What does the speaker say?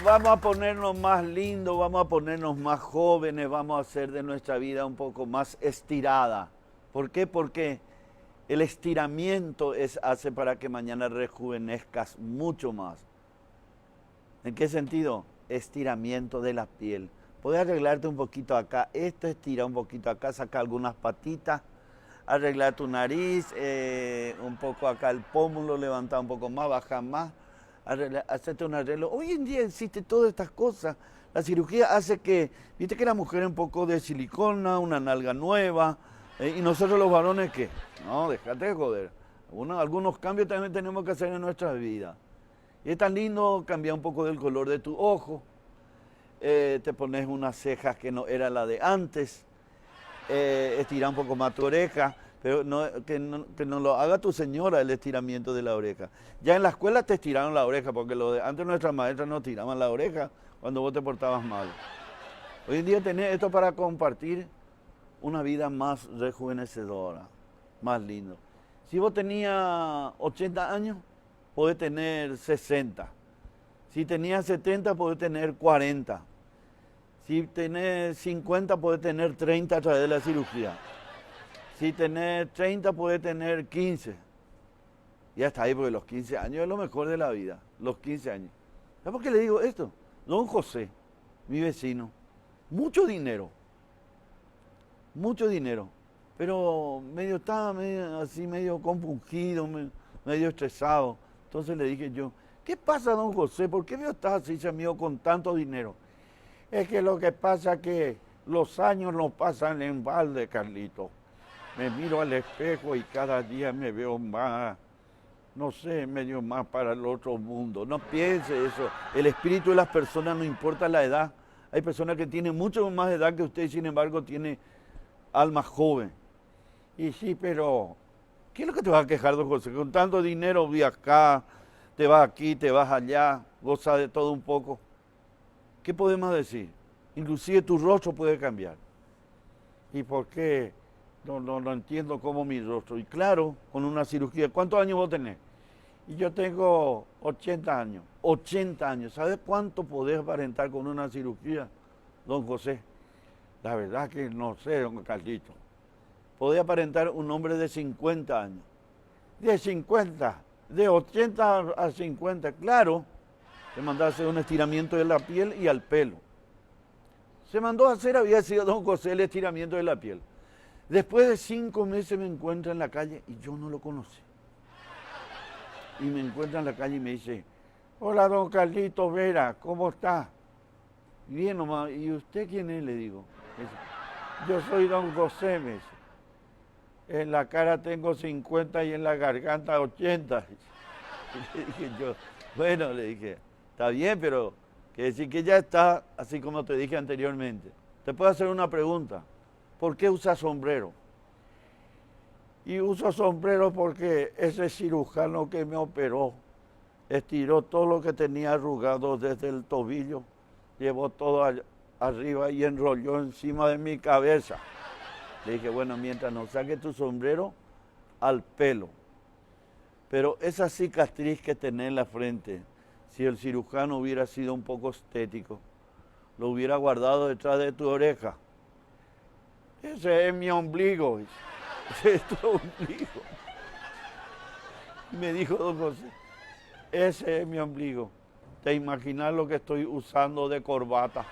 vamos a ponernos más lindos, vamos a ponernos más jóvenes, vamos a hacer de nuestra vida un poco más estirada. ¿Por qué? Porque el estiramiento hace para que mañana rejuvenezcas mucho más. ¿En qué sentido? Estiramiento de la piel. Puedes arreglarte un poquito acá, esto estira un poquito acá, saca algunas patitas, arreglar tu nariz, un poco acá el pómulo, levanta un poco más, baja más, hacerte un arreglo. Hoy en día existe todas estas cosas. La cirugía hace que, viste que la mujer un poco de silicona, una nalga nueva, y nosotros los varones, ¿qué? No, déjate de joder. Algunos cambios también tenemos que hacer en nuestras vidas. Y es tan lindo cambiar un poco del color de tu ojo, te pones unas cejas que no era la de antes, estirar un poco más tu oreja, pero que no lo haga tu señora el estiramiento de la oreja. Ya en la escuela te estiraron la oreja, porque antes nuestras maestras nos tiraban la oreja cuando vos te portabas mal. Hoy en día tenés esto para compartir una vida más rejuvenecedora, más lindo. Si vos tenías 80 años, podés tener 60. Si tenías 70, podés tener 40. Si tenés 50, podés tener 30 a través de la cirugía. Si tenés 30, podés tener 15. Y hasta ahí, porque los 15 años es lo mejor de la vida. Los 15 años. ¿Sabes por qué le digo esto? Don José, mi vecino, mucho dinero. Mucho dinero. Pero estaba medio compungido, medio estresado. Entonces le dije yo, ¿qué pasa, don José? ¿Por qué me estás así, amigo, con tanto dinero? Es que lo que pasa es que los años no pasan en balde, Carlito. Me miro al espejo y cada día me veo más, no sé, medio más para el otro mundo. No piense eso. El espíritu de las personas no importa la edad. Hay personas que tienen mucho más edad que usted y sin embargo tiene alma joven. Y sí, pero ¿qué es lo que te vas a quejar, don José? Con tanto dinero viajas, te vas aquí, te vas allá, gozas de todo un poco. ¿Qué podemos decir? Inclusive tu rostro puede cambiar. ¿Y por qué? No entiendo cómo mi rostro. Y claro, con una cirugía. ¿Cuántos años vos tenés? Y yo tengo 80 años. 80 años. ¿Sabes cuánto podés aparentar con una cirugía, don José? La verdad que no sé, don Carlito. Podés aparentar un hombre de 50 años. De 50, de 80 a 50, claro. Se mandó a hacer un estiramiento de la piel y al pelo. Se mandó a hacer, había sido don José, el estiramiento de la piel. Después de 5 meses me encuentra en la calle y yo no lo conocí. Y me encuentra en la calle y me dice, hola don Carlito Vera, ¿cómo está? Bien nomás, ¿y usted quién es? Le digo. Yo soy don José, me dice. En la cara tengo 50 y en la garganta 80. Y le dije yo, bueno, le dije, está bien, pero que decir que ya está, así como te dije anteriormente. Te puedo hacer una pregunta. ¿Por qué usas sombrero? Y uso sombrero porque ese cirujano que me operó estiró todo lo que tenía arrugado desde el tobillo, llevó todo arriba y enrolló encima de mi cabeza. Le dije, bueno, mientras no saque tu sombrero, al pelo. Pero esa cicatriz que tenés en la frente, si el cirujano hubiera sido un poco estético, lo hubiera guardado detrás de tu oreja. Ese es mi ombligo, ese es tu ombligo. Y me dijo don José, ese es mi ombligo. ¿Te imaginas lo que estoy usando de corbata?